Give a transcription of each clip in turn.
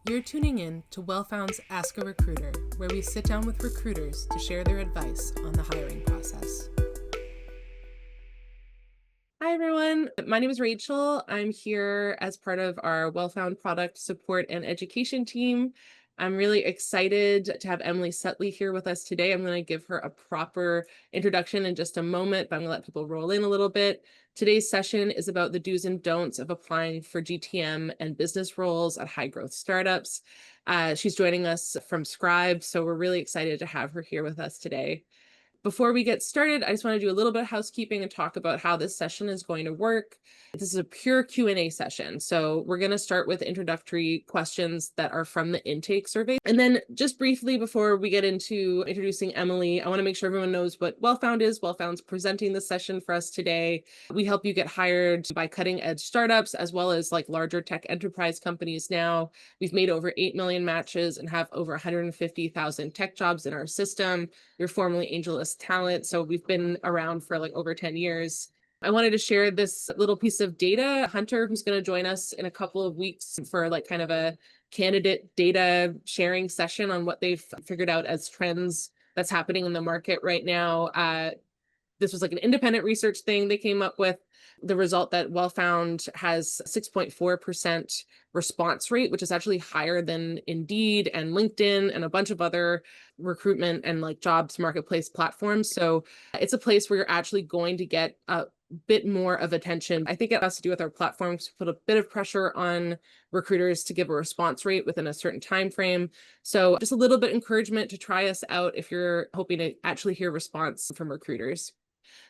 You're tuning in to Wellfound's Ask a Recruiter, where we sit down with recruiters to share their advice on the hiring process. Hi, everyone. My name is Rachel. I'm here as part of our Wellfound product support and education team. I'm really excited to have Emily Sutley here with us today. I'm going to give her a proper introduction in just a moment, but I'm going to let people roll in a little bit. Today's session is about the do's and don'ts of applying for GTM and business roles at high growth startups. She's joining us from Scribe, so we're really excited to have her here with us today. Before we get started, I just want to do a little bit of housekeeping and talk about how this session is going to work. This is a pure Q&A session. So we're going to start with introductory questions that are from the intake survey. And then just briefly before we get into introducing Emily, I want to make sure everyone knows what Wellfound is. Wellfound's presenting the session for us today. We help you get hired by cutting edge startups as well as like larger tech enterprise companies now. We've made over 8 million matches and have over 150,000 tech jobs in our system. You're formerly AngelList talent. So we've been around for like over 10 years. I wanted to share this little piece of data. Hunter, who's going to join us in a couple of weeks for like kind of a candidate data sharing session on what they've figured out as trends that's happening in the market right now. This was like an independent research thing they came up with. The result that Wellfound has 6.4% response rate, which is actually higher than Indeed and LinkedIn and a bunch of other recruitment and like jobs marketplace platforms. So it's a place where you're actually going to get a bit more of attention. I think it has to do with our platforms, put a bit of pressure on recruiters to give a response rate within a certain time frame. So just a little bit of encouragement to try us out if you're hoping to actually hear response from recruiters.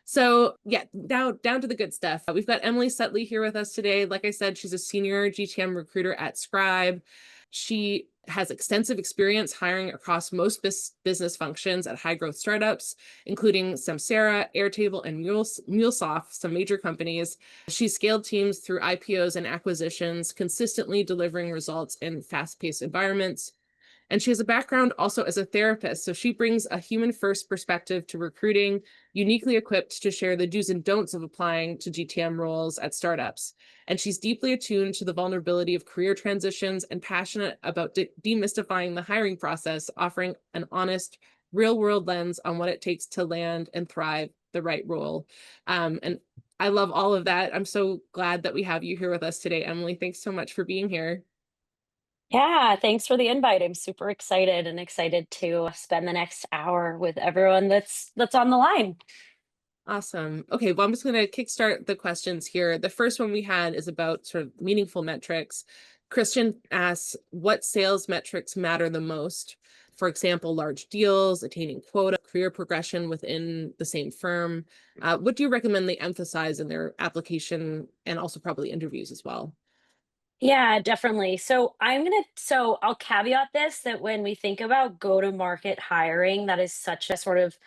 So yeah, now down to the good stuff. We've got Emily Sutley here with us today. Like I said, she's a senior GTM recruiter at Scribe. She has extensive experience hiring across most business functions at high growth startups, including Samsara, Airtable, and MuleSoft, some major companies. She's scaled teams through IPOs and acquisitions, consistently delivering results in fast-paced environments. And she has a background also as a therapist. So she brings a human first perspective to recruiting, uniquely equipped to share the do's and don'ts of applying to GTM roles at startups. And she's deeply attuned to the vulnerability of career transitions and passionate about demystifying the hiring process, offering an honest, real world lens on what it takes to land and thrive the right role. And I love all of that. I'm so glad that we have you here with us today, Emily. Thanks so much for being here. Yeah, thanks for the invite. I'm super excited and excited to spend the next hour with everyone that's on the line. Awesome. Okay, well, I'm just going to kickstart the questions here. The first one we had is about sort of meaningful metrics. Christian asks, what sales metrics matter the most? For example, large deals, attaining quota, career progression within the same firm. What do you recommend they emphasize in their application and also probably interviews as well? Yeah, definitely. So I'll caveat this that when we think about go-to-market hiring, that is such a sort of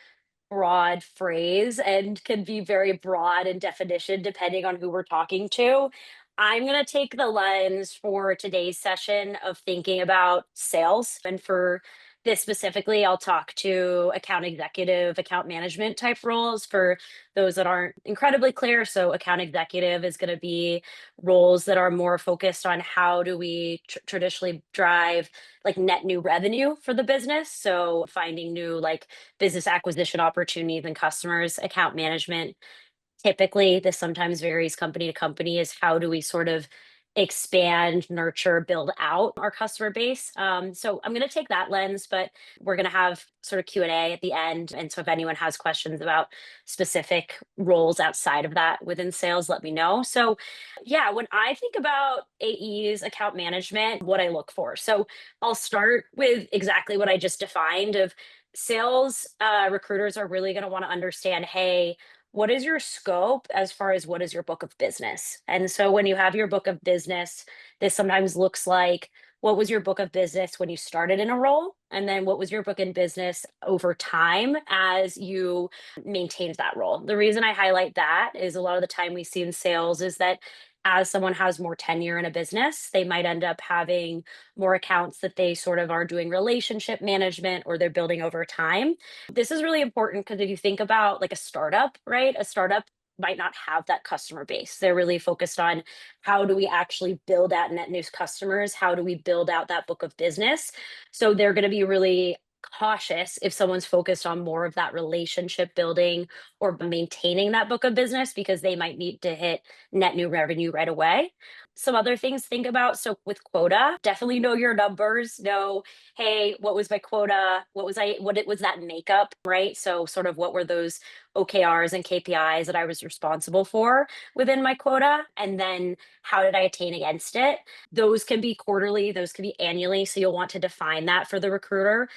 broad phrase and can be very broad in definition depending on who we're talking to. I'm going to take the lens for today's session of thinking about sales. And for this specifically, I'll talk to account executive, account management type roles for those that aren't incredibly clear. So, account executive is going to be roles that are more focused on how do we traditionally drive like net new revenue for the business. So, finding new like business acquisition opportunities and customers. Account management, typically this sometimes varies company to company, is how do we sort of expand, nurture, build out our customer base. So I'm going to take that lens, but we're going to have sort of Q&A at the end. And so if anyone has questions about specific roles outside of that within sales, let me know. So yeah, when I think about AEs, account management, what I look for. So I'll start with exactly what I just defined of sales. Recruiters are really going to want to understand, hey, what is your scope as far as what is your book of business? And so when you have your book of business, this sometimes looks like what was your book of business when you started in a role? And then what was your book in business over time as you maintained that role? The reason I highlight that is a lot of the time we see in sales is that as someone has more tenure in a business, they might end up having more accounts that they sort of are doing relationship management or they're building over time. This is really important because if you think about like a startup, right? A startup might not have that customer base. They're really focused on how do we actually build out net new customers? How do we build out that book of business? So they're going to be really cautious if someone's focused on more of that relationship building or maintaining that book of business because they might need to hit net new revenue right away. Some other things to think about. So with quota, definitely know your numbers. Know, hey, what was my quota? What it was that makeup, right? So sort of what were those OKRs and KPIs that I was responsible for within my quota? And then how did I attain against it? Those can be quarterly, those can be annually. So you'll want to define that for the recruiter.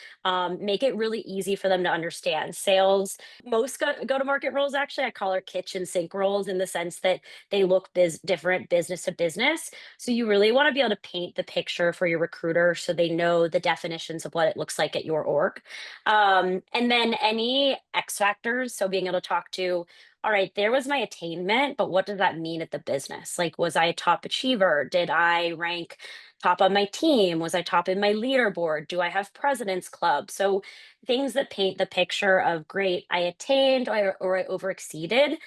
Make it really easy for them to understand. Sales, most go to market roles, actually, I call her kitchen sink roles in the sense that they look different business to business. So you really want to be able to paint the picture for your recruiter so they know the definitions of what it looks like at your org. And then any X factors. So being able to talk to, all right, there was my attainment, but what does that mean at the business? Like, was I a top achiever? Did I rank top on my team? Was I top in my leaderboard? Do I have president's club? So things that paint the picture of great, I attained or I over exceeded.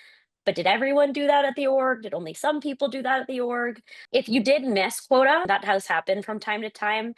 But did everyone do that at the org? Did only some people do that at the org? If you did miss quota, that has happened from time to time.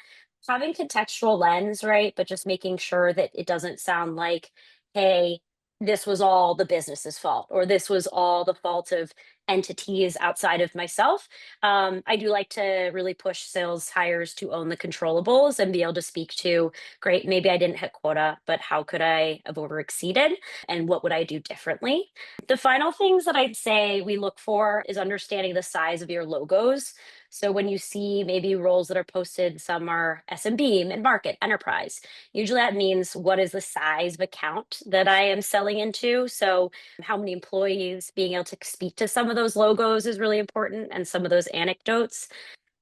Having contextual lens, right? But just making sure that it doesn't sound like, hey, this was all the business's fault, or this was all the fault of entities outside of myself. I do like to really push sales hires to own the controllables and be able to speak to, great, maybe I didn't hit quota, but how could I have over exceeded? And what would I do differently? The final things that I'd say we look for is understanding the size of your logos. So when you see maybe roles that are posted, some are SMB, mid-market, enterprise. Usually that means what is the size of account that I am selling into. So how many employees, being able to speak to some of those logos is really important and some of those anecdotes.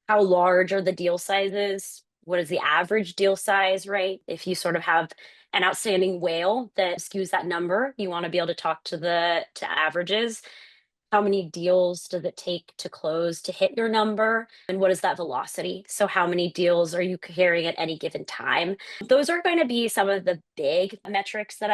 How large are the deal sizes? What is the average deal size, right? If you sort of have an outstanding whale that skews that number, you want to be able to talk to the averages. How many deals does it take to close to hit your number? And what is that velocity? So how many deals are you carrying at any given time? Those are going to be some of the big metrics that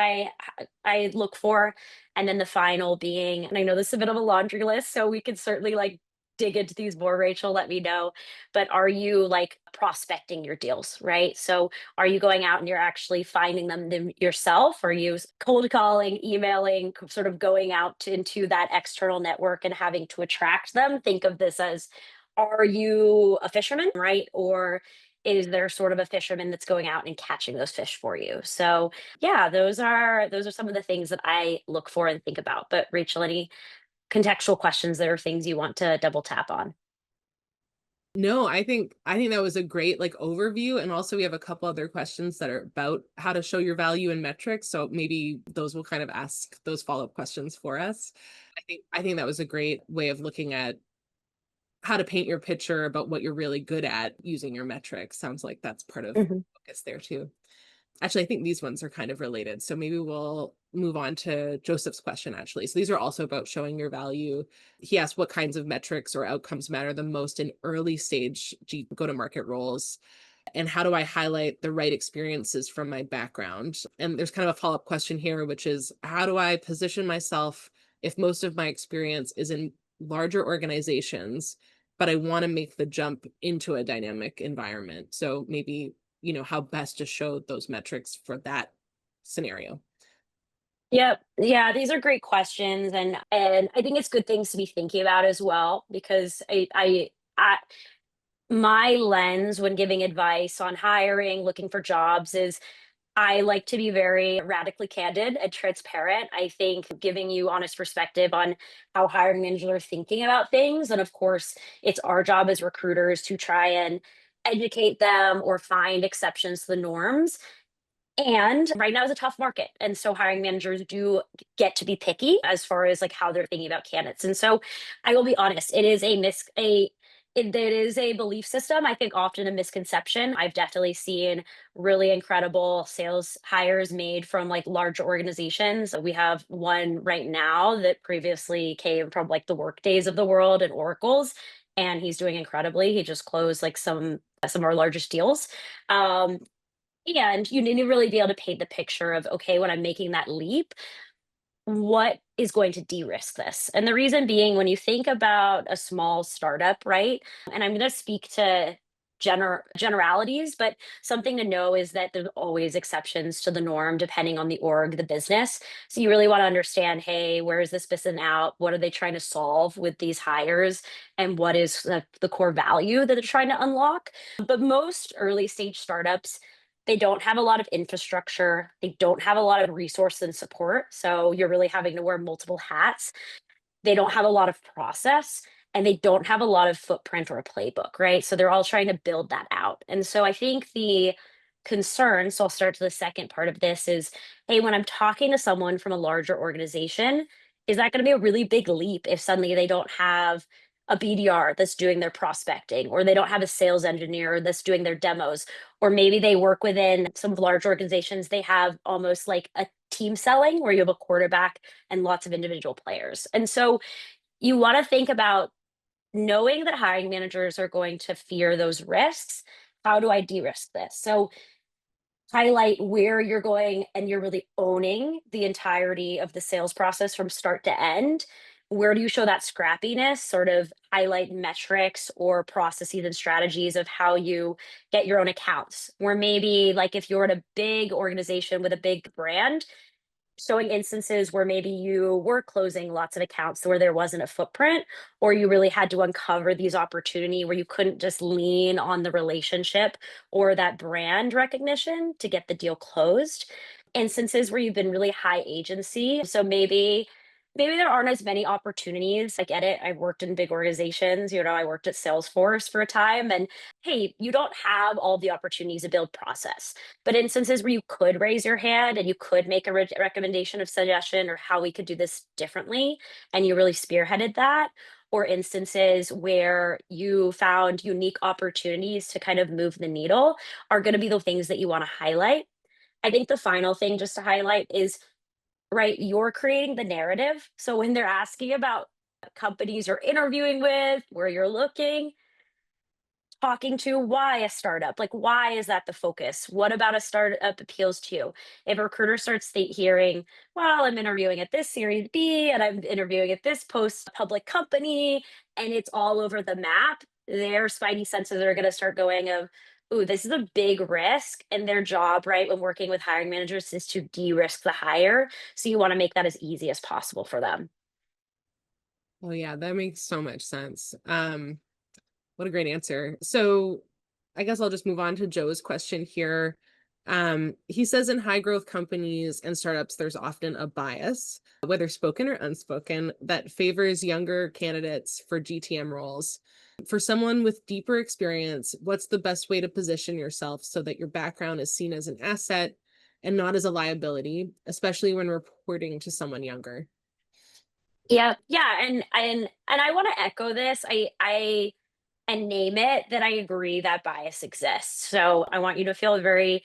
I look for. And then the final being, and I know this is a bit of a laundry list, so we could certainly like dig into these more, Rachel, let me know. But are you like prospecting your deals, right? So are you going out and you're actually finding them yourself? Are you cold calling, emailing, sort of going out into that external network and having to attract them? Think of this as, are you a fisherman, right? Or is there sort of a fisherman that's going out and catching those fish for you? So yeah, those are some of the things that I look for and think about. But Rachel, any contextual questions that are things you want to double tap on? No, I think that was a great like overview. And also we have a couple other questions that are about how to show your value in metrics. So maybe those will kind of ask those follow-up questions for us. I think that was a great way of looking at how to paint your picture about what you're really good at using your metrics. Sounds like that's part of Mhm. focus there too. Actually, I think these ones are kind of related. So maybe we'll move on to Joseph's question, actually. So these are also about showing your value. He asked what kinds of metrics or outcomes matter the most in early stage go-to-market roles. And how do I highlight the right experiences from my background? And there's kind of a follow-up question here, which is how do I position myself if most of my experience is in larger organizations, but I want to make the jump into a dynamic environment? So maybe how best to show those metrics for that scenario. Yep. Yeah, these are great questions, and I think it's good things to be thinking about as well because I my lens when giving advice on hiring, looking for jobs is I like to be very radically candid and transparent. I think giving you honest perspective on how hiring managers are thinking about things, and of course, it's our job as recruiters to try and educate them or find exceptions to the norms. And right now is a tough market. And so hiring managers do get to be picky as far as like how they're thinking about candidates. And so I will be honest, it is it is a belief system. I think often a misconception. I've definitely seen really incredible sales hires made from like large organizations. We have one right now that previously came from like the Workdays of the world and Oracles, and he's doing incredibly. He just closed like some of our largest deals. Um, and you need to really be able to paint the picture of, okay, when I'm making that leap, what is going to de-risk this? And the reason being, when you think about a small startup, right? And I'm going to speak to generalities, but something to know is that there's always exceptions to the norm depending on the org, the business. So you really want to understand, hey, where is this business out? What are they trying to solve with these hires? And what is the core value that they're trying to unlock? But most early stage startups, they don't have a lot of infrastructure. They don't have a lot of resource and support. So you're really having to wear multiple hats. They don't have a lot of process, and they don't have a lot of footprint or a playbook, right? So they're all trying to build that out. And so I think the concern, so I'll start to the second part of this is, hey, when I'm talking to someone from a larger organization, is that going to be a really big leap if suddenly they don't have a BDR that's doing their prospecting, or they don't have a sales engineer that's doing their demos, or maybe they work within some large organizations, they have almost like a team selling where you have a quarterback and lots of individual players. And so you want to think about knowing that hiring managers are going to fear those risks. How do I de-risk this? So highlight where you're going and you're really owning the entirety of the sales process from start to end. Where do you show that scrappiness? Sort of highlight metrics or processes and strategies of how you get your own accounts. Where maybe, like, if you're at a big organization with a big brand, showing instances where maybe you were closing lots of accounts where there wasn't a footprint, or you really had to uncover these opportunity where you couldn't just lean on the relationship or that brand recognition to get the deal closed. Instances where you've been really high agency, so maybe there aren't as many opportunities. I get it. I've worked in big organizations. I worked at Salesforce for a time, and hey, you don't have all the opportunities to build process. But instances where you could raise your hand and you could make a recommendation of suggestion or how we could do this differently, and you really spearheaded that, or instances where you found unique opportunities to kind of move the needle, are going to be the things that you want to highlight. I think the final thing just to highlight is, right, you're creating the narrative. So when they're asking about companies you're interviewing with, where you're looking, talking to why a startup, like why is that the focus? What about a startup appeals to you? If a recruiter starts hearing, well, I'm interviewing at this series B and I'm interviewing at this post public company, and it's all over the map, their spidey senses are going to start going of, ooh, this is a big risk. And their job, right, when working with hiring managers is to de-risk the hire. So you want to make that as easy as possible for them. Oh yeah, that makes so much sense. What a great answer. So I guess I'll just move on to Joe's question here. He says in high growth companies and startups, there's often a bias, whether spoken or unspoken, that favors younger candidates for GTM roles. For someone with deeper experience, what's the best way to position yourself so that your background is seen as an asset and not as a liability, especially when reporting to someone younger? Yeah, yeah, and I want to echo this. I and name it that I agree that bias exists. So I want you to feel very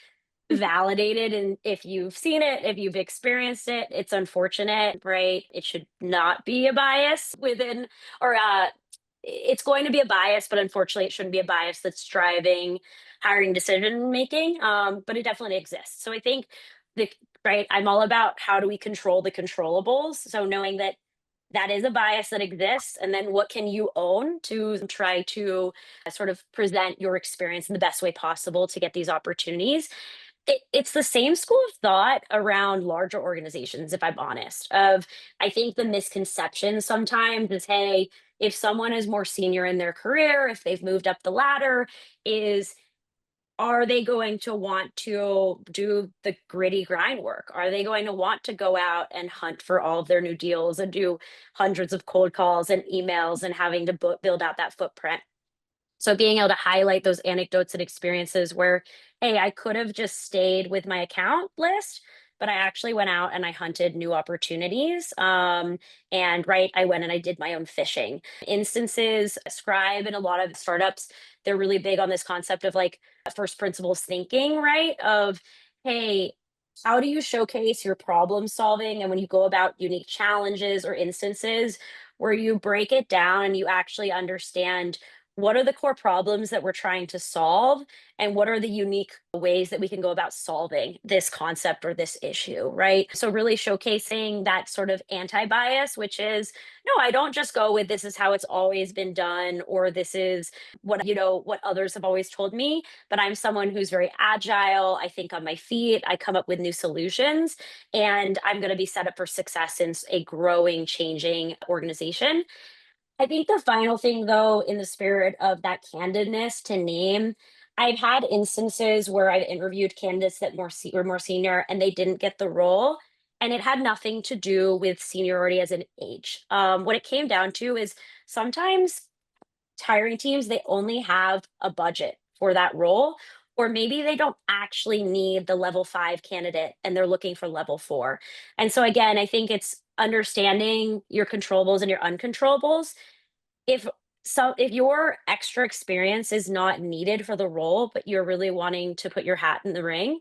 validated. And if you've seen it, if you've experienced it, it's unfortunate, right? It should not be a bias within, or it's going to be a bias, but unfortunately, it shouldn't be a bias that's driving hiring decision making. But it definitely exists. So I think the right, I'm all about how do we control the controllables. So knowing that that is a bias that exists, and then what can you own to try to sort of present your experience in the best way possible to get these opportunities. It's the same school of thought around larger organizations, if I'm honest. Of, I think the misconception sometimes is, hey, if someone is more senior in their career, if they've moved up the ladder, is, are they going to want to do the gritty grind work? Are they going to want to go out and hunt for all of their new deals and do hundreds of cold calls and emails and having to build out that footprint? So being able to highlight those anecdotes and experiences where, hey, I could have just stayed with my account list, but I actually went out and I hunted new opportunities. And right, I went and I did my own fishing. Instances, Scribe and a lot of startups, they're really big on this concept of like first principles thinking, right? Of, hey, how do you showcase your problem solving? And when you go about unique challenges or instances where you break it down and you actually understand what are the core problems that we're trying to solve, and what are the unique ways that we can go about solving this concept or this issue, right? So really showcasing that sort of anti-bias, which is, no, I don't just go with this is how it's always been done, or this is what, what others have always told me, but I'm someone who's very agile. I think on my feet, I come up with new solutions, and I'm going to be set up for success in a growing, changing organization. I think the final thing, though, in the spirit of that candidness to name, I've had instances where I've interviewed candidates that were more senior and they didn't get the role. And it had nothing to do with seniority as an age. What it came down to is sometimes hiring teams, they only have a budget for that role, or maybe they don't actually need the level 5 candidate and they're looking for level 4. And so, again, I think it's understanding your controllables and your uncontrollables. If your extra experience is not needed for the role, but you're really wanting to put your hat in the ring,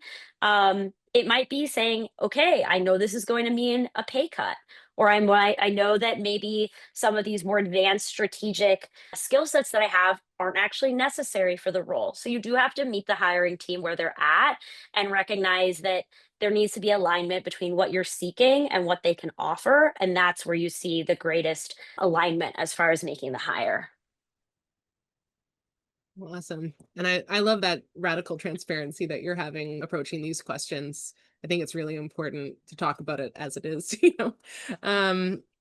it might be saying, okay, I know this is going to mean a pay cut, or I know that maybe some of these more advanced strategic skill sets that I have aren't actually necessary for the role. So you do have to meet the hiring team where they're at and recognize that there needs to be alignment between what you're seeking and what they can offer. And that's where you see the greatest alignment as far as making the hire. Awesome. And I love that radical transparency that you're having approaching these questions. I think it's really important to talk about it as it is,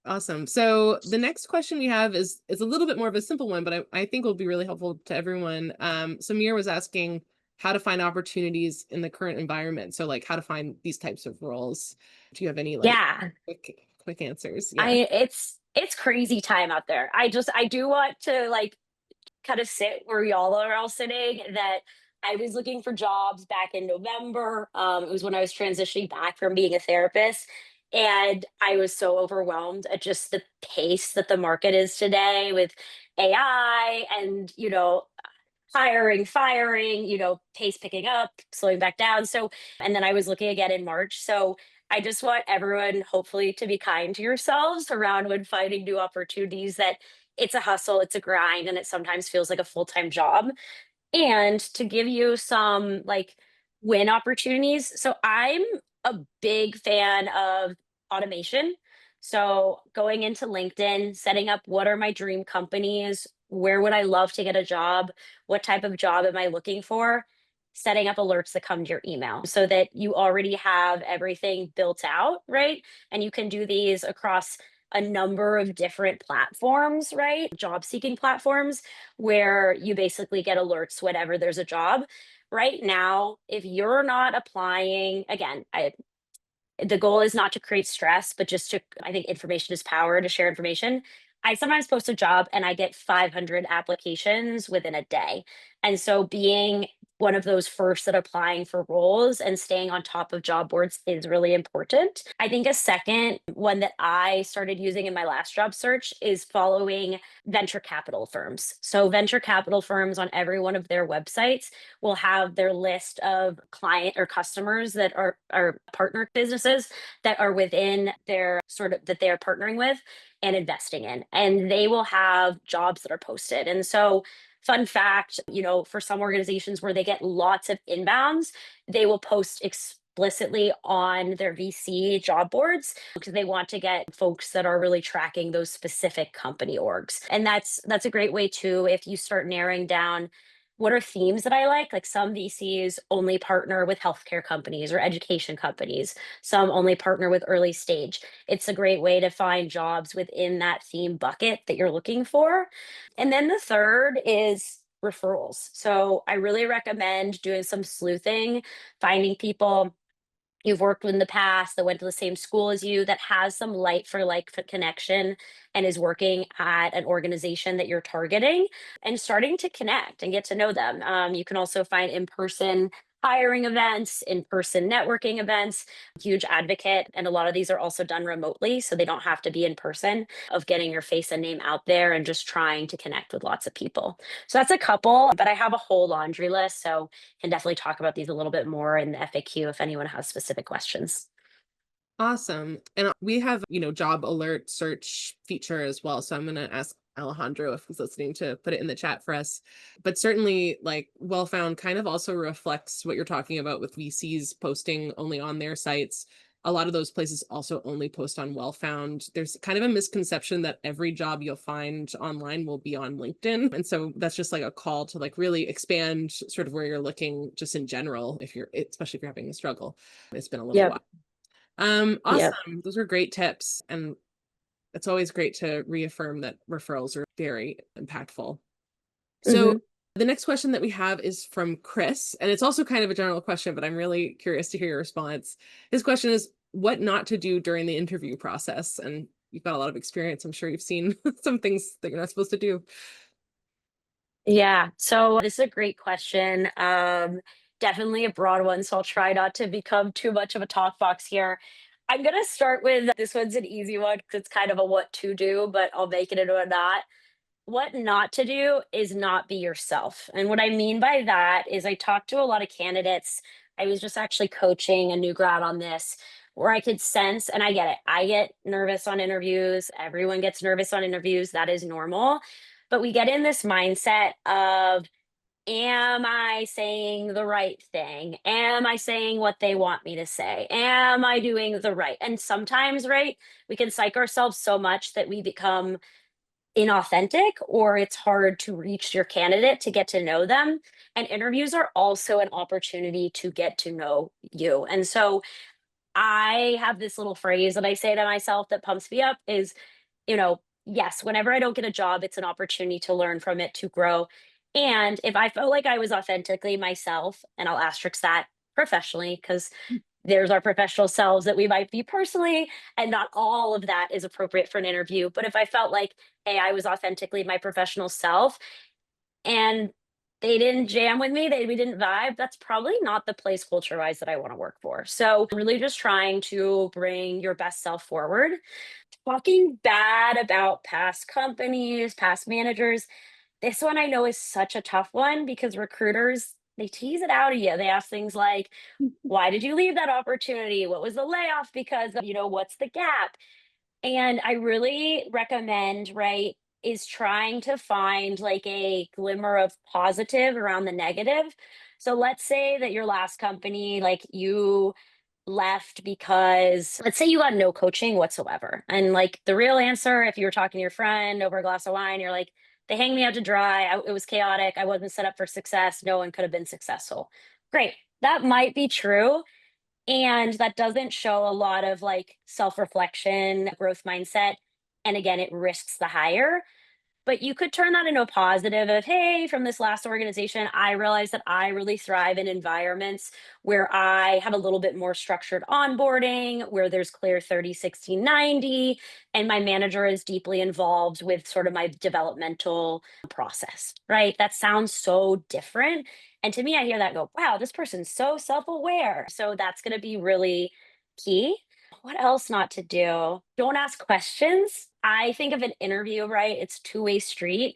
Awesome. So the next question we have is a little bit more of a simple one, but I think will be really helpful to everyone. Samir was asking how to find opportunities in the current environment. So like how to find these types of roles. Do you have any like Yeah, quick answers? Yeah. it's crazy time out there. I do want to like kind of sit where y'all are all sitting, that I was looking for jobs back in November. It was when I was transitioning back from being a therapist. And I was so overwhelmed at just the pace that the market is today with AI and, hiring, firing, pace picking up, slowing back down. So, and then I was looking again in March. So I just want everyone hopefully to be kind to yourselves around when finding new opportunities, that it's a hustle, it's a grind, and it sometimes feels like a full-time job. And to give you some like win opportunities. So I'm a big fan of automation. So going into LinkedIn, setting up what are my dream companies, where would I love to get a job, what type of job am I looking for, setting up alerts that come to your email so that you already have everything built out, right? And you can do these across a number of different platforms, right? Job seeking platforms where you basically get alerts whenever there's a job. Right now, if you're not applying, again, the goal is not to create stress, but just to, I think information is power, to share information. I sometimes post a job and I get 500 applications within a day. And so being one of those first that applying for roles and staying on top of job boards is really important. I think a second one that I started using in my last job search is following venture capital firms. So venture capital firms on every one of their websites will have their list of client or customers that are partner businesses that are within their sort of that they are partnering with and investing in. And they will have jobs that are posted. And so, fun fact, for some organizations where they get lots of inbounds, they will post explicitly on their VC job boards because they want to get folks that are really tracking those specific company orgs. And that's a great way too, if you start narrowing down what are themes that I like. Like some VCs only partner with healthcare companies or education companies. Some only partner with early stage. It's a great way to find jobs within that theme bucket that you're looking for. And then the third is referrals. So I really recommend doing some sleuthing, finding people you've worked with in the past that went to the same school as you, that has some light for like connection and is working at an organization that you're targeting, and starting to connect and get to know them. You can also find in-person hiring events, in-person networking events. Huge advocate, and a lot of these are also done remotely, so they don't have to be in person, of getting your face and name out there and just trying to connect with lots of people. So that's a couple, but I have a whole laundry list, so can definitely talk about these a little bit more in the FAQ if anyone has specific questions. Awesome. And we have, job alert search feature as well. So I'm going to ask Alejandro, if he's listening, to put it in the chat for us. But certainly, like, Wellfound kind of also reflects what you're talking about with VCs posting only on their sites. A lot of those places also only post on Wellfound. There's kind of a misconception that every job you'll find online will be on LinkedIn. And so that's just like a call to like really expand sort of where you're looking just in general, if you're, especially if you're having a struggle. It's been a little Yep. while. Yep. Awesome. Those are great tips. And it's always great to reaffirm that referrals are very impactful. So Hmm. the next question that we have is from Chris, and it's also kind of a general question, but I'm really curious to hear your response. His question is what not to do during the interview process. And you've got a lot of experience. I'm sure you've seen some things that you're not supposed to do. Yeah. So this is a great question. Definitely a broad one. So I'll try not to become too much of a talk box here. I'm gonna start with this one's an easy one because it's kind of a what to do, but I'll make it into a not. What not to do is not be yourself. And what I mean by that is I talked to a lot of candidates. I was just actually coaching a new grad on this where I could sense, and I get it. I get nervous on interviews. Everyone gets nervous on interviews. That is normal. But we get in this mindset of, am I saying the right thing? Am I saying what they want me to say? Am I doing the right? And sometimes, right, we can psych ourselves so much that we become inauthentic or it's hard to reach your candidate to get to know them. And interviews are also an opportunity to get to know you. And so I have this little phrase that I say to myself that pumps me up is, yes, whenever I don't get a job, it's an opportunity to learn from it, to grow. And if I felt like I was authentically myself, and I'll asterisk that professionally, because there's our professional selves that we might be personally, and not all of that is appropriate for an interview. But if I felt like, hey, I was authentically my professional self and they didn't jam with me, we didn't vibe, that's probably not the place culture wise that I want to work for. So, really just trying to bring your best self forward. Talking bad about past companies, past managers, this one I know is such a tough one because recruiters, they tease it out of you. They ask things like, why did you leave that opportunity? What was the layoff because of, what's the gap? And I really recommend, right, is trying to find like a glimmer of positive around the negative. So let's say that your last company, like you left because let's say you got no coaching whatsoever. And like the real answer, if you were talking to your friend over a glass of wine, you're like, they hang me out to dry. It was chaotic. I wasn't set up for success. No one could have been successful. Great. That might be true. And that doesn't show a lot of like self reflection, growth mindset. And again, it risks the hire. But you could turn that into a positive of, hey, from this last organization, I realized that I really thrive in environments where I have a little bit more structured onboarding, where there's clear 30, 60, 90, and my manager is deeply involved with sort of my developmental process, right? That sounds so different. And to me, I hear that and go, wow, this person's so self aware. So that's going to be really key. What else not to do? Don't ask questions. I think of an interview, right? It's two-way street.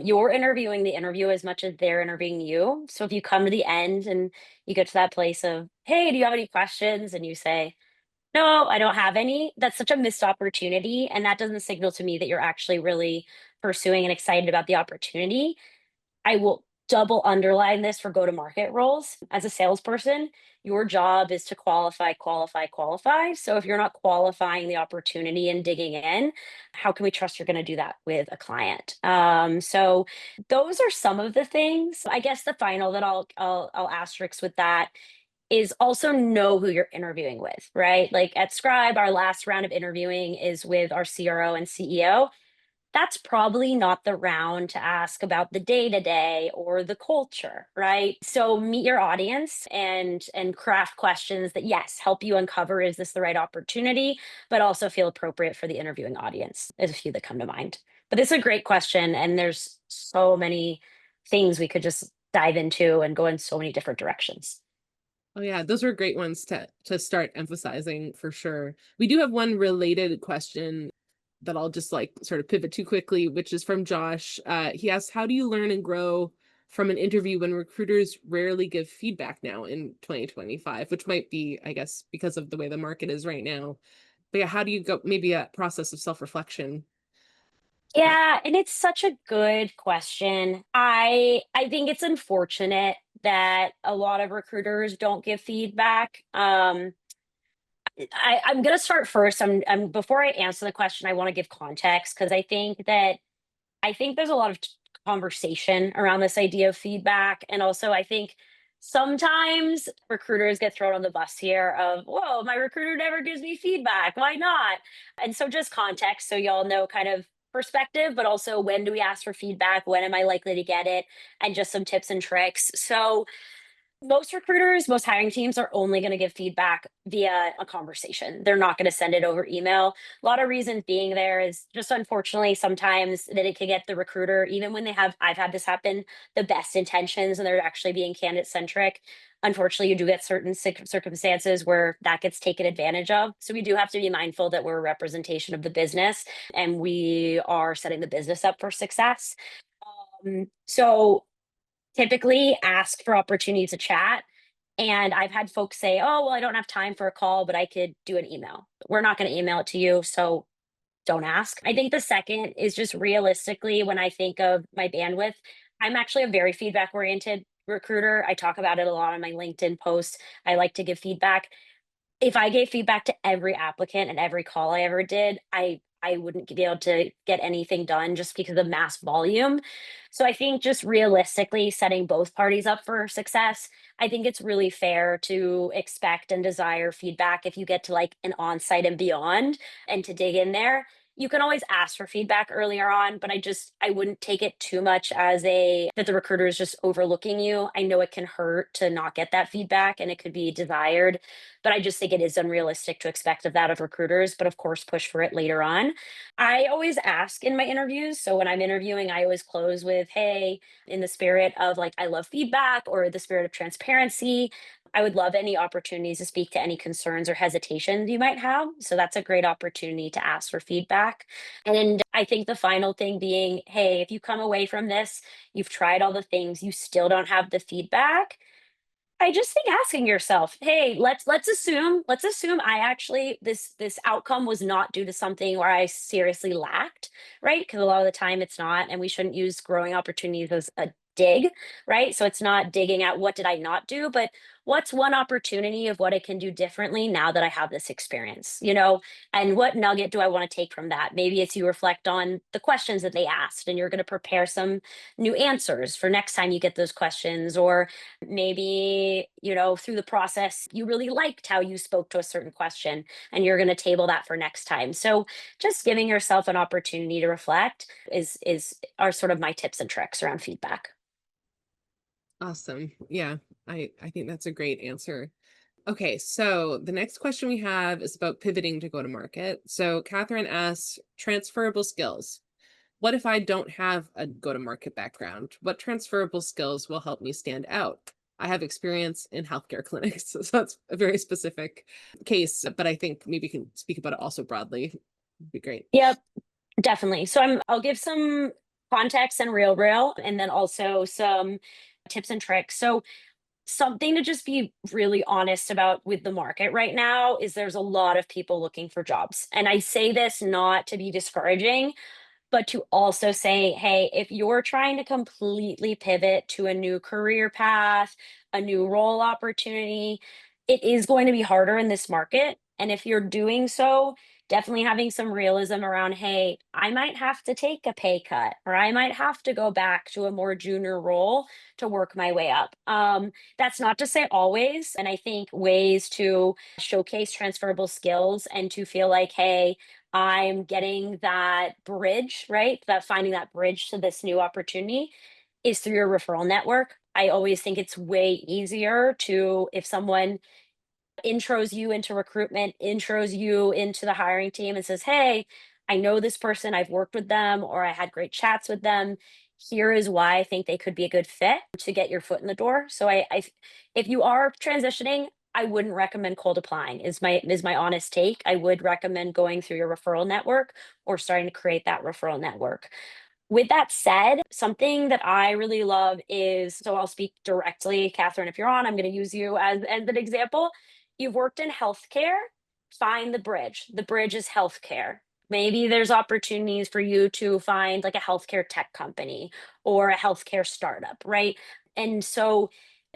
You're interviewing the interview as much as they're interviewing you. So if you come to the end and you get to that place of, hey, do you have any questions? And you say, no, I don't have any. That's such a missed opportunity. And that doesn't signal to me that you're actually really pursuing and excited about the opportunity. I will double underline this for go to market roles. As a salesperson, your job is to qualify, qualify, qualify. So if you're not qualifying the opportunity and digging in, how can we trust you're going to do that with a client? So those are some of the things. I guess the final that I'll asterisk with that is also know who you're interviewing with, right? Like at Scribe, our last round of interviewing is with our CRO and CEO. That's probably not the round to ask about the day to day or the culture, right? So meet your audience and craft questions that yes, help you uncover, is this the right opportunity, but also feel appropriate for the interviewing audience. There's a few that come to mind. But this is a great question and there's so many things we could just dive into and go in so many different directions. Oh yeah, those were great ones to start emphasizing for sure. We do have one related question that I'll just like sort of pivot to quickly, which is from Josh. He asks, how do you learn and grow from an interview when recruiters rarely give feedback now in 2025, which might be, I guess, because of the way the market is right now. But yeah, how do you go, maybe a process of self-reflection? Yeah, and it's such a good question. I think it's unfortunate that a lot of recruiters don't give feedback. I'm gonna start first. I'm before I answer the question, I want to give context because I think there's a lot of conversation around this idea of feedback. And also, I think sometimes recruiters get thrown on the bus here of, whoa, my recruiter never gives me feedback. Why not? And so, just context so y'all know kind of perspective, but also when do we ask for feedback? When am I likely to get it? And just some tips and tricks. So, most recruiters, most hiring teams are only going to give feedback via a conversation. They're not going to send it over email. A lot of reasons being there is just unfortunately sometimes that it can get the recruiter, even when I've had this happen, the best intentions and they're actually being candidate centric. Unfortunately, you do get certain circumstances where that gets taken advantage of. So we do have to be mindful that we're a representation of the business and we are setting the business up for success. So typically ask for opportunities to chat. And I've had folks say, oh, well, I don't have time for a call, but I could do an email. We're not going to email it to you. So don't ask. I think the second is just realistically, when I think of my bandwidth, I'm actually a very feedback oriented recruiter. I talk about it a lot on my LinkedIn posts. I like to give feedback. If I gave feedback to every applicant and every call I ever did, I wouldn't be able to get anything done just because of mass volume. So I think just realistically setting both parties up for success, I think it's really fair to expect and desire feedback if you get to like an on-site and beyond and to dig in there. You can always ask for feedback earlier on, but I wouldn't take it too much as a that the recruiter is just overlooking you. I know it can hurt to not get that feedback and it could be desired, but I just think it is unrealistic to expect of that of recruiters, but of course push for it later on. I always ask in my interviews. So when I'm interviewing, I always close with, hey, in the spirit of like, I love feedback or the spirit of transparency. I would love any opportunities to speak to any concerns or hesitations you might have. So that's a great opportunity to ask for feedback. And I think the final thing being, hey, if you come away from this, you've tried all the things, you still don't have the feedback, I just think asking yourself, "Hey, let's assume I actually this outcome was not due to something where I seriously lacked," right? Because a lot of the time it's not, and we shouldn't use growing opportunities as a dig, right? So it's not digging at what did I not do, but what's one opportunity of what I can do differently now that I have this experience, and what nugget do I want to take from that? Maybe it's you reflect on the questions that they asked and you're going to prepare some new answers for next time you get those questions, or maybe through the process you really liked how you spoke to a certain question and you're going to table that for next time. So just giving yourself an opportunity to reflect is are sort of my tips and tricks around feedback. Awesome. Yeah, I think that's a great answer. Okay, so the next question we have is about pivoting to go to market. So Catherine asks, transferable skills. What if I don't have a go to market background? What transferable skills will help me stand out? I have experience in healthcare clinics, so that's a very specific case, but I think maybe you can speak about it also broadly. Would be great. Yep, definitely. So I'll give some context and real and then also some tips and tricks. So something to just be really honest about with the market right now is there's a lot of people looking for jobs. And I say this not to be discouraging, but to also say, hey, if you're trying to completely pivot to a new career path, a new role opportunity, it is going to be harder in this market. And if you're doing so, definitely having some realism around, hey, I might have to take a pay cut or I might have to go back to a more junior role to work my way up. That's not to say always. And I think ways to showcase transferable skills and to feel like, hey, I'm getting that bridge, right? That finding that bridge to this new opportunity is through your referral network. I always think it's way easier to, if someone intros you into recruitment, intros you into the hiring team and says, hey, I know this person, I've worked with them, or I had great chats with them. Here is why I think they could be a good fit to get your foot in the door. So if you are transitioning, I wouldn't recommend cold applying is my honest take. I would recommend going through your referral network or starting to create that referral network. With that said, something that I really love is, so I'll speak directly, Catherine, if you're on, I'm going to use you as an example. You've worked in healthcare, find the bridge. The bridge is healthcare. Maybe there's opportunities for you to find like a healthcare tech company or a healthcare startup, right? And so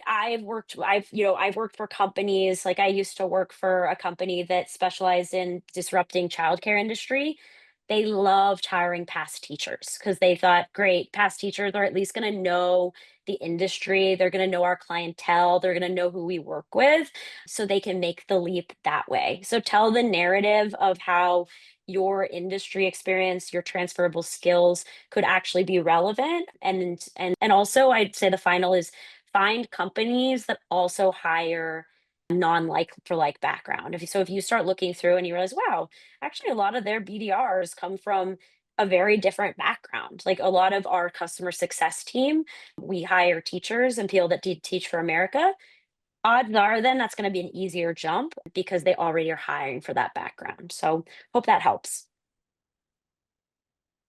I've worked for companies, like I used to work for a company that specialized in disrupting childcare industry. They loved hiring past teachers because they thought, great, past teachers are at least going to know the industry. They're going to know our clientele. They're going to know who we work with so they can make the leap that way. So tell the narrative of how your industry experience, your transferable skills could actually be relevant. And also I'd say the final is find companies that also hire non-like for like background. If you start looking through and you realize, wow, actually a lot of their BDRs come from a very different background. Like a lot of our customer success team, we hire teachers and people that teach for America. Odds are then that's going to be an easier jump because they already are hiring for that background. So hope that helps.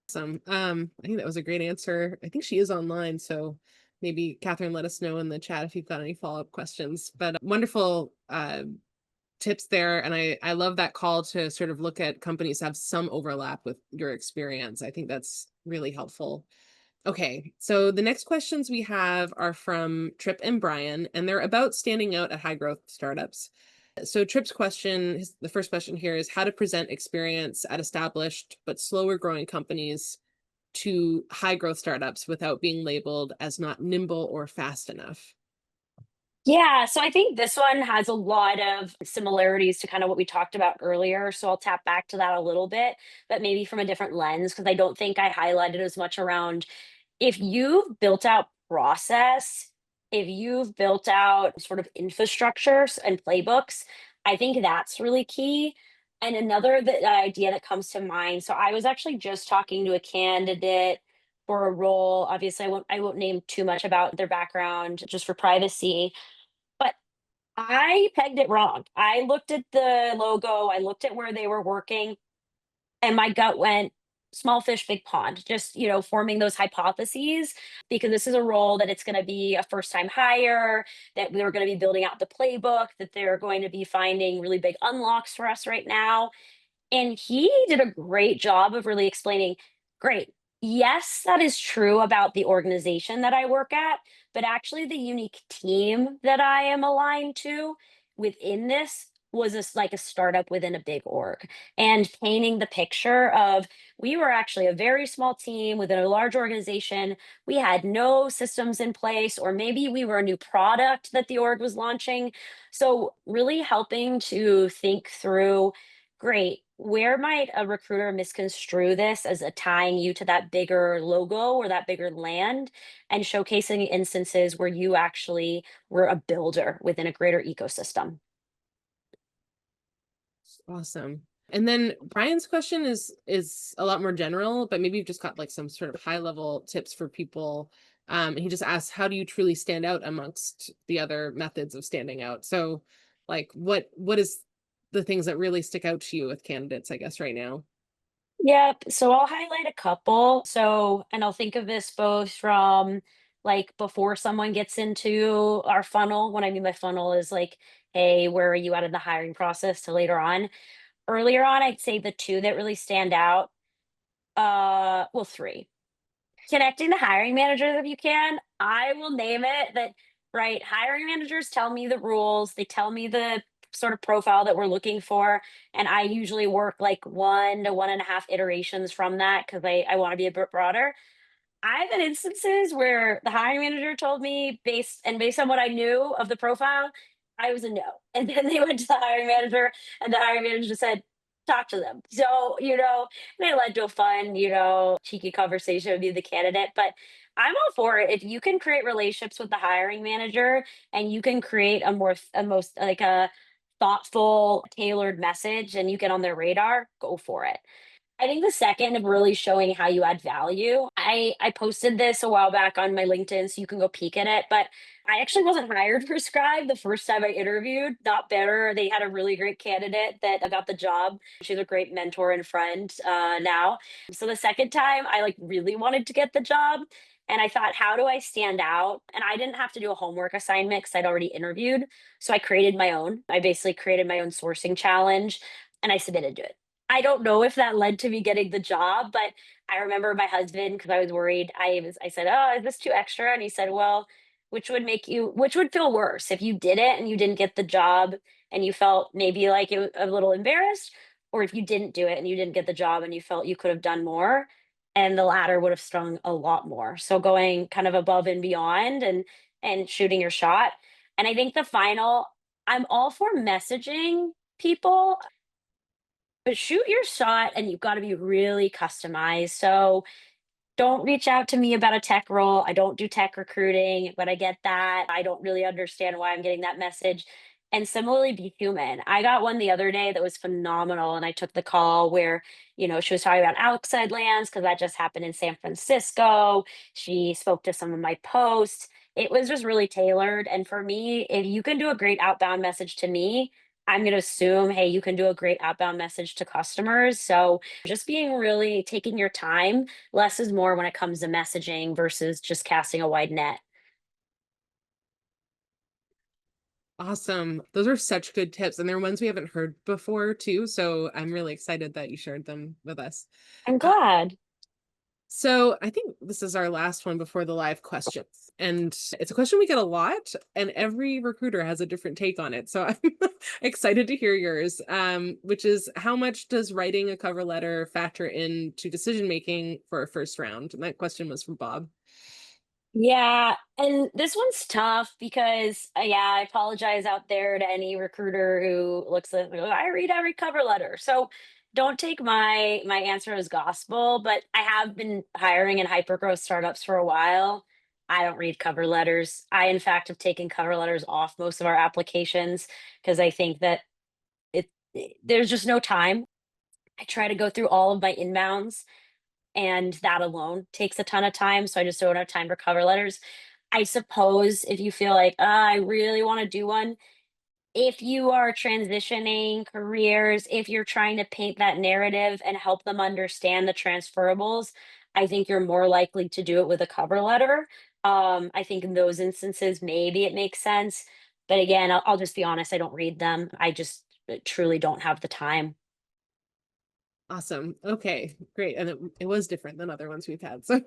Awesome. I think that was a great answer. I think she is online, so maybe Catherine, let us know in the chat if you've got any follow-up questions. But wonderful tips there, and I love that call to sort of look at companies that have some overlap with your experience. I think that's really helpful. Okay, so the next questions we have are from Trip and Brian, and they're about standing out at high growth startups. So Trip's question, the first question here is how to present experience at established but slower growing companies to high growth startups without being labeled as not nimble or fast enough. Yeah, so I think this one has a lot of similarities to kind of what we talked about earlier. So I'll tap back to that a little bit, but maybe from a different lens, because I don't think I highlighted as much around if you've built out process, if you've built out sort of infrastructures and playbooks, I think that's really key. And another idea that comes to mind. So I was actually just talking to a candidate for a role. Obviously, I won't name too much about their background just for privacy, but I pegged it wrong. I looked at the logo, I looked at where they were working, and my gut went, small fish, big pond, just, forming those hypotheses because this is a role that it's going to be a first time hire, that we're going to be building out the playbook, that they're going to be finding really big unlocks for us right now. And he did a great job of really explaining, great. Yes, that is true about the organization that I work at, but actually the unique team that I am aligned to within this was like a startup within a big org and painting the picture of we were actually a very small team within a large organization. We had no systems in place, or maybe we were a new product that the org was launching. So really helping to think through, great. Where might a recruiter misconstrue this as a tying you to that bigger logo or that bigger land, and showcasing instances where you actually were a builder within a greater ecosystem? Awesome. And then Brian's question is a lot more general, but maybe you've just got like some sort of high level tips for people. And he just asks, how do you truly stand out amongst the other methods of standing out? So, like, what is the things that really stick out to you with candidates, I guess, right now? Yep. So I'll highlight a couple. So, and I'll think of this both from like before someone gets into our funnel. What I mean by funnel is like, hey, where are you at in the hiring process, to later on. Earlier on, I'd say the two that really stand out, well, three. Connecting to hiring managers if you can. I will name it that, right? Hiring managers tell me the rules, they tell me the sort of profile that we're looking for. And I usually work like 1 to 1.5 iterations from that because I want to be a bit broader. I've had instances where the hiring manager told me based on what I knew of the profile, I was a no. And then they went to the hiring manager and the hiring manager said, talk to them. So, and it led to a fun, cheeky conversation with the candidate. But I'm all for it. If you can create relationships with the hiring manager and you can create a most like a thoughtful, tailored message and you get on their radar, go for it. I think the second of really showing how you add value. I posted this a while back on my LinkedIn, so you can go peek at it. But I actually wasn't hired for Scribe the first time I interviewed. Not better. They had a really great candidate that got the job. She's a great mentor and friend now. So the second time, I like really wanted to get the job. And I thought, how do I stand out? And I didn't have to do a homework assignment because I'd already interviewed. So I created my own. I basically created my own sourcing challenge and I submitted to it. I don't know if that led to me getting the job, but I remember my husband, because I was worried. I said, "Oh, is this too extra?" And he said, "Well, which would feel worse if you did it and you didn't get the job and you felt maybe like a little embarrassed, or if you didn't do it and you didn't get the job and you felt you could have done more?" And the latter would have stung a lot more. So going kind of above and beyond and shooting your shot. And I think the final, I'm all for messaging people, but shoot your shot and you've got to be really customized. So don't reach out to me about a tech role. I don't do tech recruiting, but I get that. I don't really understand why I'm getting that message. And similarly, be human. I got one the other day that was phenomenal, and I took the call where, she was talking about outside lands because that just happened in San Francisco. She spoke to some of my posts. It was just really tailored. And for me, if you can do a great outbound message to me, I'm going to assume, hey, you can do a great outbound message to customers. So just being really taking your time. Less is more when it comes to messaging versus just casting a wide net. Awesome. Those are such good tips. And they're ones we haven't heard before too. So I'm really excited that you shared them with us. I'm Uh, glad. so I think this is our last one before the live questions. And it's a question we get a lot, and every recruiter has a different take on it. So I'm excited to hear yours, which is how much does writing a cover letter factor into decision making for a first round? And that question was from Bob. Yeah, and this one's tough because, yeah, I apologize out there to any recruiter who looks at me, I read every cover letter. So don't take my answer as gospel, but I have been hiring in hypergrowth startups for a while. I don't read cover letters. I, in fact, have taken cover letters off most of our applications because I think that there's just no time. I try to go through all of my inbounds, and that alone takes a ton of time, so I just don't have time for cover letters. I suppose if you feel like, I really wanna do one, if you are transitioning careers, if you're trying to paint that narrative and help them understand the transferables, I think you're more likely to do it with a cover letter. I think in those instances, maybe it makes sense, but again, I'll just be honest, I don't read them. I just, truly don't have the time. Awesome. Okay, great. And it was different than other ones we've had. So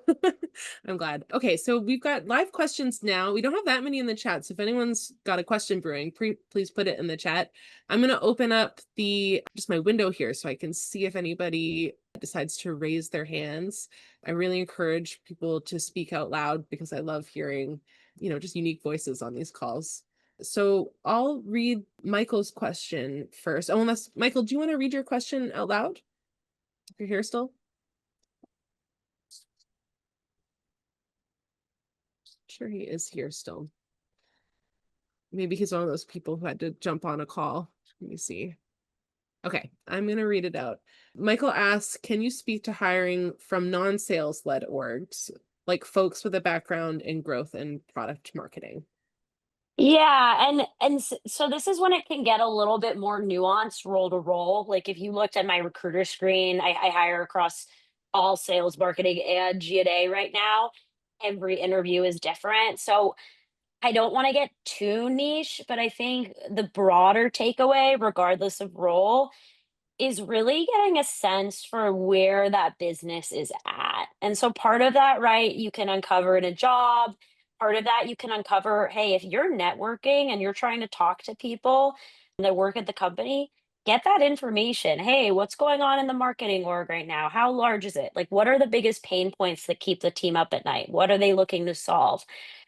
I'm glad. Okay, so we've got live questions now. We don't have that many in the chat. So if anyone's got a question brewing, please put it in the chat. I'm going to open up just my window here so I can see if anybody decides to raise their hands. I really encourage people to speak out loud because I love hearing, just unique voices on these calls. So I'll read Michael's question first. Oh, unless Michael, do you want to read your question out loud? If you're here still? Sure, he is here still. Maybe he's one of those people who had to jump on a call. Let me see. Okay, I'm going to read it out. Michael asks, can you speak to hiring from non-sales led orgs, like folks with a background in growth and product marketing? Yeah, so this is when it can get a little bit more nuanced role to role. Like if you looked at my recruiter screen, I hire across all sales, marketing, and G&A right now. Every interview is different. So I don't want to get too niche, but I think the broader takeaway, regardless of role, is really getting a sense for where that business is at. And so part of that, right, you can uncover in a job. Part of that you can uncover, hey, if you're networking and you're trying to talk to people that work at the company, get that information. Hey, what's going on in the marketing org right now? How large is it? Like, what are the biggest pain points that keep the team up at night? What are they looking to solve?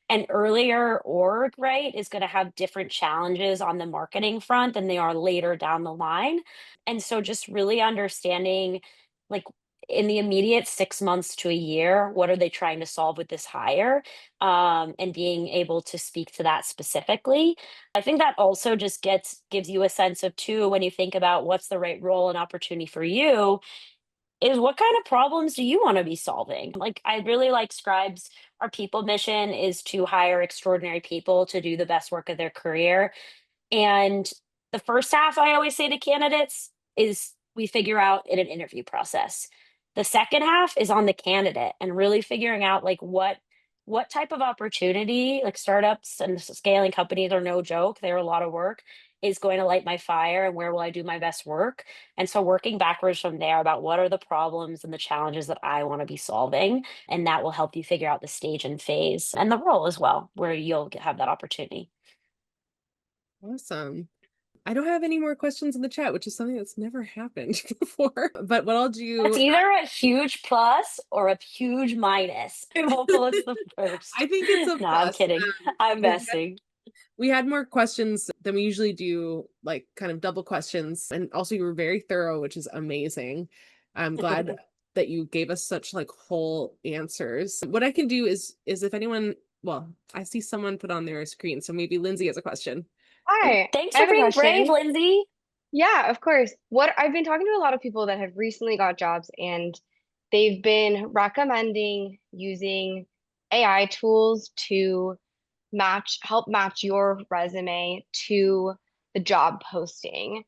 An earlier org, right, is going to have different challenges on the marketing front than they are later down the line. And so just really understanding, like, in the immediate 6 months to a year, what are they trying to solve with this hire? And being able to speak to that specifically. I think that also just gives you a sense of too, when you think about what's the right role and opportunity for you, is what kind of problems do you want to be solving? Like, I really like Scribes. Our people mission is to hire extraordinary people to do the best work of their career. And the first half, I always say to candidates, is we figure out in an interview process. The second half is on the candidate and really figuring out, like, what type of opportunity, like startups and scaling companies are no joke. They're a lot of work. is going to light my fire and where will I do my best work. And so working backwards from there about what are the problems and the challenges that I want to be solving. And that will help you figure out the stage and phase and the role as well, where you'll have that opportunity. Awesome. I don't have any more questions in the chat, which is something that's never happened before. But what I'll That's do, either a huge plus or a huge minus. I'm hopeful it's the I first. think it's a No, I'm plus. kidding. I'm We messing. we had more questions than we usually do, like kind of double questions. And also you were very thorough, which is amazing. I'm glad that you gave us such like whole answers. What I can do is if anyone, well, I see someone put on their screen, so maybe Lindsay has a question. Hi, Thanks I for have a being brave, question. Lindsay. Yeah, of course. What I've been talking to a lot of people that have recently got jobs, and they've been recommending using AI tools to help match your resume to the job posting.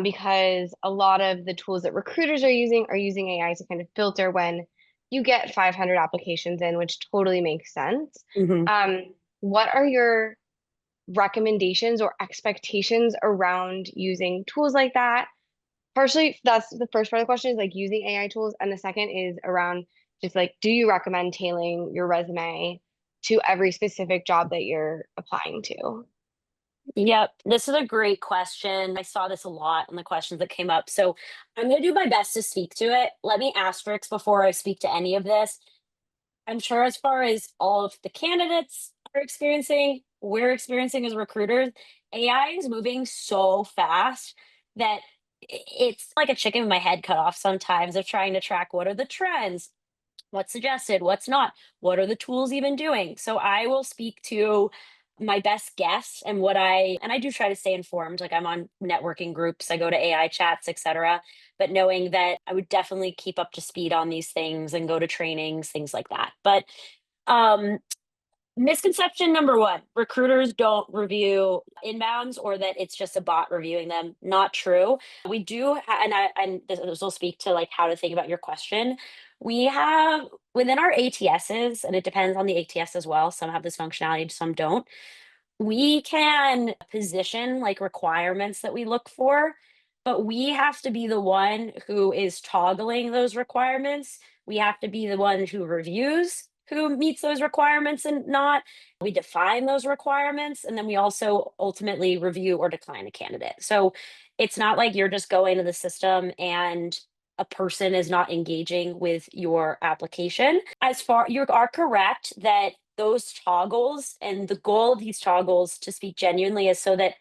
Because a lot of the tools that recruiters are using AI to kind of filter when you get 500 applications in, which totally makes sense. Mhm. What are your recommendations or expectations around using tools like that? Partially, that's the first part of the question is like using AI tools. And the second is around just like, do you recommend tailoring your resume to every specific job that you're applying to? Yep, this is a great question. I saw this a lot in the questions that came up. So I'm going to do my best to speak to it. Let me asterisk before I speak to any of this. I'm sure as far as all of the candidates are experiencing, we're experiencing as recruiters, AI is moving so fast that it's like a chicken with my head cut off sometimes of trying to track what are the trends, what's suggested, what's not, what are the tools even doing. So I will speak to my best guess and I do try to stay informed. Like I'm on networking groups, I go to AI chats, etc. But knowing that I would definitely keep up to speed on these things and go to trainings, things like that. But um misconception number one, recruiters don't review inbounds or that it's just a bot reviewing them. Not true. We do, and this will speak to like how to think about your question. We have within our ATSs, and it depends on the ATS as well. Some have this functionality, some don't. We can position like requirements that we look for, but we have to be the one who is toggling those requirements. We have to be the one who reviews who meets those requirements and not. We define those requirements, and then we also ultimately review or decline a candidate. So it's not like you're just going to the system and a person is not engaging with your application. As far you are correct that those toggles and the goal of these toggles, to speak genuinely, is so that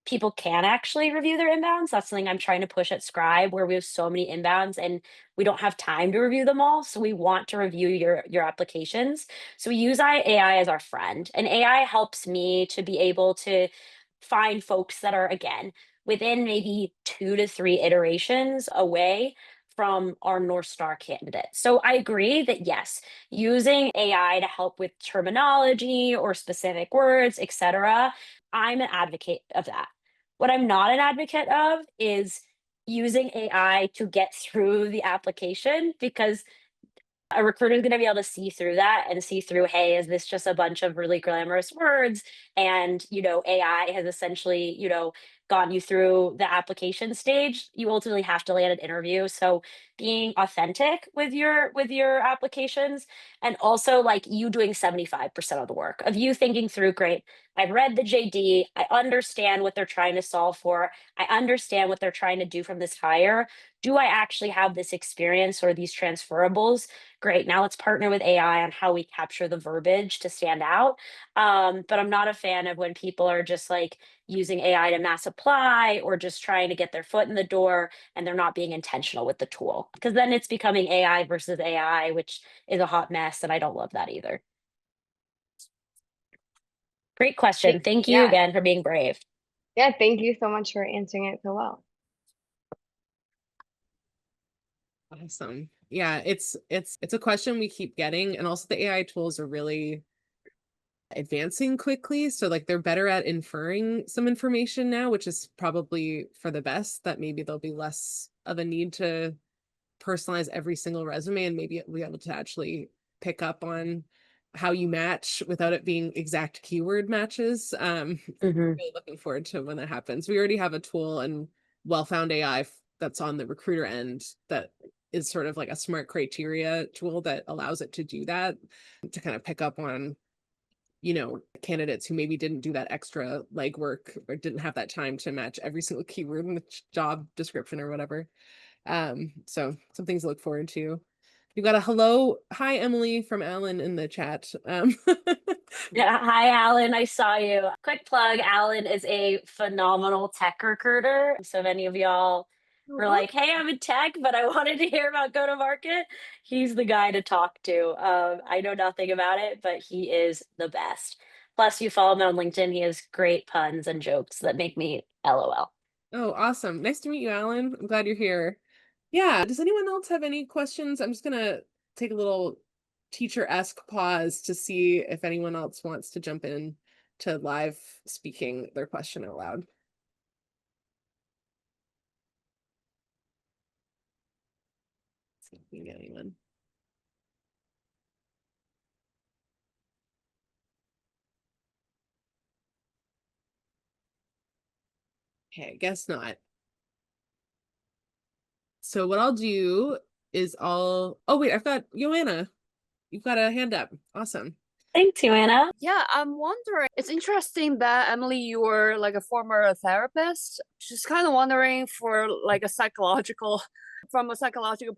people can actually review their inbounds. That's something I'm trying to push at Scribe, where we have so many inbounds and we don't have time to review them all. So we want to review your applications. So we use AI as our friend, and AI helps me to be able to find folks that are again within maybe 2 to 3 iterations away from our North Star candidate. So I agree that yes, using AI to help with terminology or specific words, etc. I'm an advocate of that. What I'm not an advocate of is using AI to get through the application because a recruiter is going to be able to see through that and see through, hey, is this just a bunch of really glamorous words? And, AI has essentially, gotten you through the application stage. You ultimately have to land an interview. So being authentic with your applications and also like you doing 75% of the work of you thinking through, great, I've read the JD, I understand what they're trying to solve for, I understand what they're trying to do from this hire. Do I actually have this experience or these transferables? Great. Now let's partner with AI on how we capture the verbiage to stand out. But I'm not a fan of when people are just like using AI to mass apply or just trying to get their foot in the door and they're not being intentional with the tool. Because then it's becoming AI versus AI, which is a hot mess. And I don't love that either. Great question. Thank you Yeah, again for being brave. yeah, thank you so much for answering it so well. Awesome. Yeah, it's a question we keep getting, and also the AI tools are really advancing quickly. So like they're better at inferring some information now, which is probably for the best, that maybe there'll be less of a need to personalize every single resume and maybe be able to actually pick up on how you match without it being exact keyword matches. Really looking forward to when that happens. We already have a tool and Wellfound AI that's on the recruiter end that is sort of like a smart criteria tool that allows it to do that, to kind of pick up on, candidates who maybe didn't do that extra legwork or didn't have that time to match every single keyword in the job description or whatever. So some things to look forward to. You've got a hi Emily from Alan in the chat. Yeah, hi, Alan. I saw you. Quick plug, Alan is a phenomenal tech recruiter. So if any of y'all were like, hey, I'm in tech, but I wanted to hear about go-to-market, he's the guy to talk to. I know nothing about it, but he is the best. Plus, you follow him on LinkedIn. He has great puns and jokes that make me LOL. Oh, awesome. Nice to meet you, Alan. I'm glad you're here. Yeah, does anyone else have any questions? I'm just gonna take a little teacher-esque pause to see if anyone else wants to jump in to live speaking their question out loud. See if we can get anyone. Okay, I guess not. So what I'll do is oh wait, I've got Joanna. You've got a hand up. Awesome. Thanks, Joanna. Yeah, I'm wondering, it's interesting that Emily, you were like a former therapist. Just kind of wondering from a psychological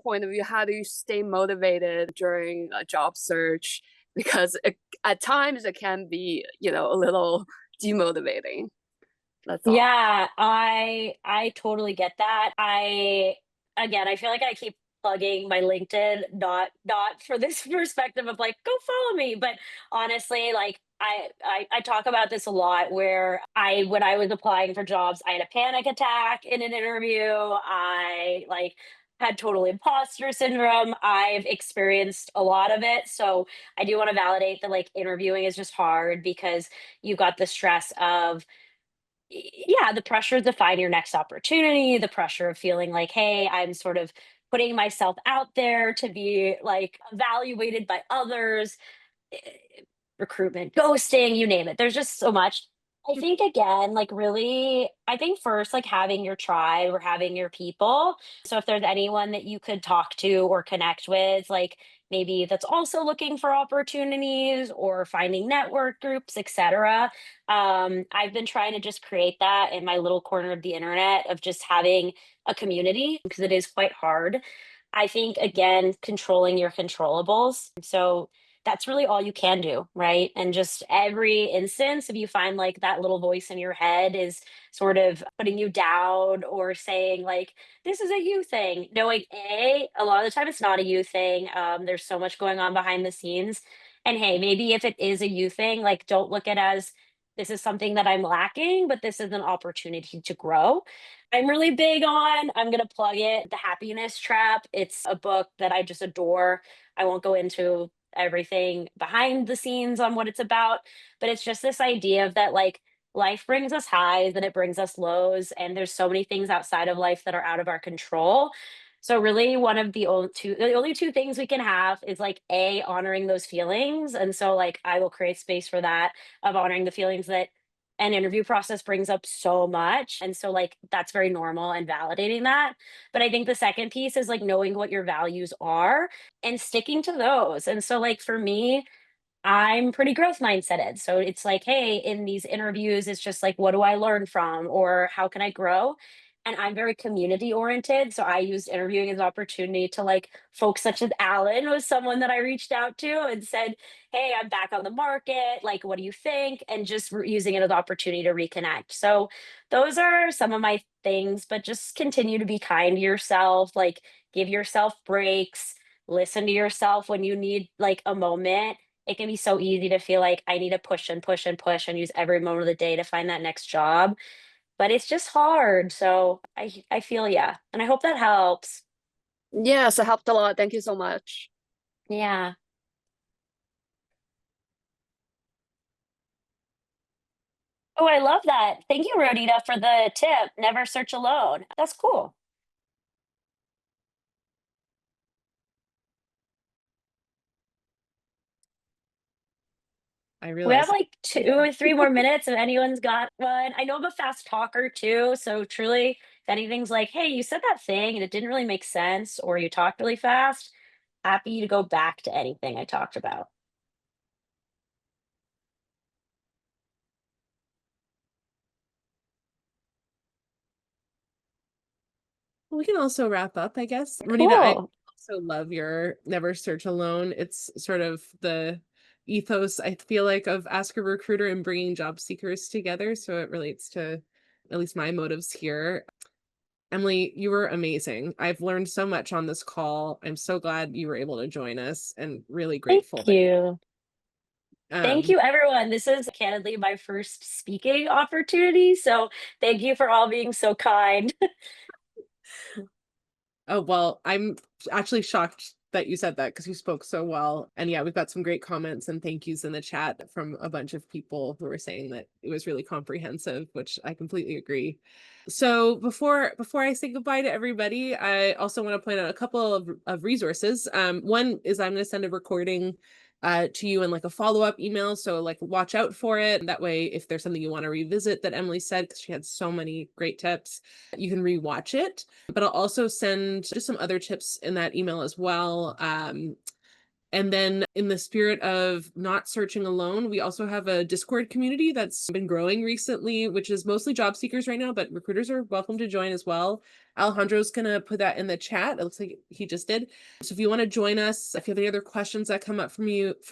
point of view, how do you stay motivated during a job search? Because at times it can be, a little demotivating. That's all. Yeah, I totally get that. I feel like I keep plugging my LinkedIn, not for this perspective of like, go follow me, but honestly, like I talk about this a lot where when I was applying for jobs, I had a panic attack in an interview. I like had total imposter syndrome. I've experienced a lot of it. So I do want to validate that like interviewing is just hard because you got the stress of yeah, the pressure to find your next opportunity, the pressure of feeling like, hey, I'm sort of putting myself out there to be like evaluated by others, eh, recruitment, ghosting, you name it. There's just so much. I think again, like really, I think first, like having your tribe or having your people. So if there's anyone that you could talk to or connect with, like maybe that's also looking for opportunities or finding network groups, etc. I've been trying to just create that in my little corner of the internet of just having a community because it is quite hard. I think again, controlling your controllables. So that's really all you can do, right? And just every instance, if you find like that little voice in your head is sort of putting you down or saying like, this is a you thing, knowing a lot of the time it's not a you thing. There's so much going on behind the scenes. And hey, maybe if it is a you thing, like don't look at it as this is something that I'm lacking, but this is an opportunity to grow. I'm really big on, I'm going to plug it, The Happiness Trap. It's a book that I just adore. I won't go into everything behind the scenes on what it's about, but it's just this idea of that like life brings us highs and it brings us lows, and there's so many things outside of life that are out of our control. So really one of the only two things we can have is like honoring those feelings. And so like I will create space for that of honoring the feelings that an interview process brings up so much. And so like that's very normal and validating that. But I think the second piece is like knowing what your values are and sticking to those. And so like for me, I'm pretty growth mindseted. So it's like, hey, in these interviews, it's just like, what do I learn from or how can I grow? And I'm very community oriented. So I used interviewing as an opportunity to like folks such as Alan was someone that I reached out to and said, hey, I'm back on the market. Like, what do you think? And just using it as an opportunity to reconnect. So those are some of my things, but just continue to be kind to yourself, like give yourself breaks, listen to yourself when you need like a moment. It can be so easy to feel like I need to push and push and push and use every moment of the day to find that next job, but it's just hard. So I feel yeah, and I hope that helps. Yes, it helped a lot. Thank you so much. Yeah. Oh, I love that. Thank you, Rodita, for the tip. Never search alone. That's cool. I We have realize. like 2 or 3 more minutes if anyone's got one. I know I'm a fast talker too, so truly, if anything's like, "Hey, you said that thing and it didn't really make sense," or "You talked really fast," happy to go back to anything I talked about. We can also wrap up, I guess. Renita, I Cool. also love your never search alone. It's sort of the ethos, I feel like, of Ask a Recruiter and bringing job seekers together. So it relates to at least my motives here. Emily, you were amazing. I've learned so much on this call. I'm so glad you were able to join us and really Thank grateful that you. Thank um you, everyone. This is candidly my first speaking opportunity, so thank you for all being so kind. oh well, I'm actually shocked that you said that because you spoke so well. And yeah, we've got some great comments and thank yous in the chat from a bunch of people who were saying that it was really comprehensive, which I completely agree. So before I say goodbye to everybody, I also want to point out a couple of resources. One is I'm going to send a recording to you in like a follow-up email. So like watch out for it. That way, if there's something you want to revisit that Emily said, because she had so many great tips, you can rewatch it. But I'll also send just some other tips in that email as well. And then in the spirit of not searching alone, we also have a Discord community that's been growing recently, which is mostly job seekers right now, but recruiters are welcome to join as well. Alejandro's going to put that in the chat. It looks like he just did. So if you want to join us, if you have any other questions that come up for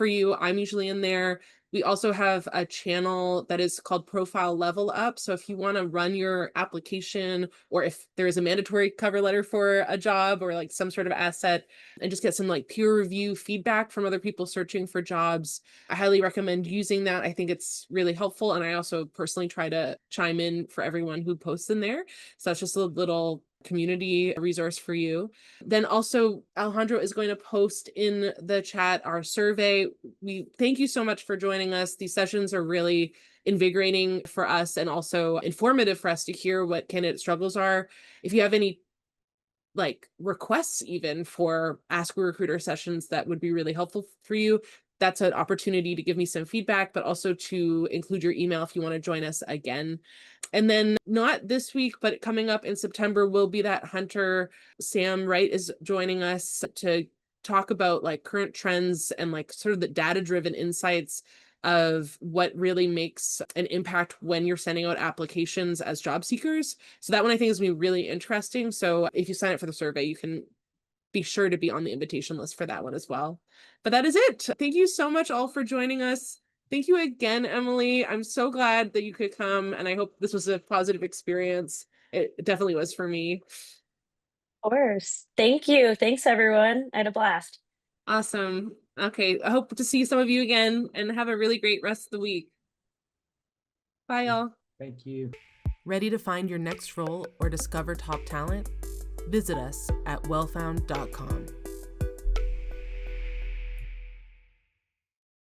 you, I'm usually in there. We also have a channel that is called Profile Level Up. So if you want to run your application, or if there is a mandatory cover letter for a job or like some sort of asset, and just get some like peer review feedback from other people searching for jobs, I highly recommend using that. I think it's really helpful. And I also personally try to chime in for everyone who posts in there. So that's just a little community resource for you. Then also Alejandro is going to post in the chat our survey. We thank you so much for joining us. These sessions are really invigorating for us and also informative for us to hear what candidate struggles are. If you have any like requests even for Ask a Recruiter sessions that would be really helpful for you, that's an opportunity to give me some feedback, but also to include your email if you want to join us again. And then not this week, but coming up in September will be that Hunter. Sam Wright is joining us to talk about like current trends and like sort of the data-driven insights of what really makes an impact when you're sending out applications as job seekers. So that one I think is going to be really interesting. So if you sign up for the survey, you can be sure to be on the invitation list for that one as well. But that is it. Thank you so much all for joining us. Thank you again, Emily. I'm so glad that you could come, and I hope this was a positive experience. It definitely was for me. Of course. Thank you. Thanks, everyone. I had a blast. Awesome. Okay, I hope to see some of you again and have a really great rest of the week. Bye, y'all. Thank you. Ready to find your next role or discover top talent? Visit us at wellfound.com.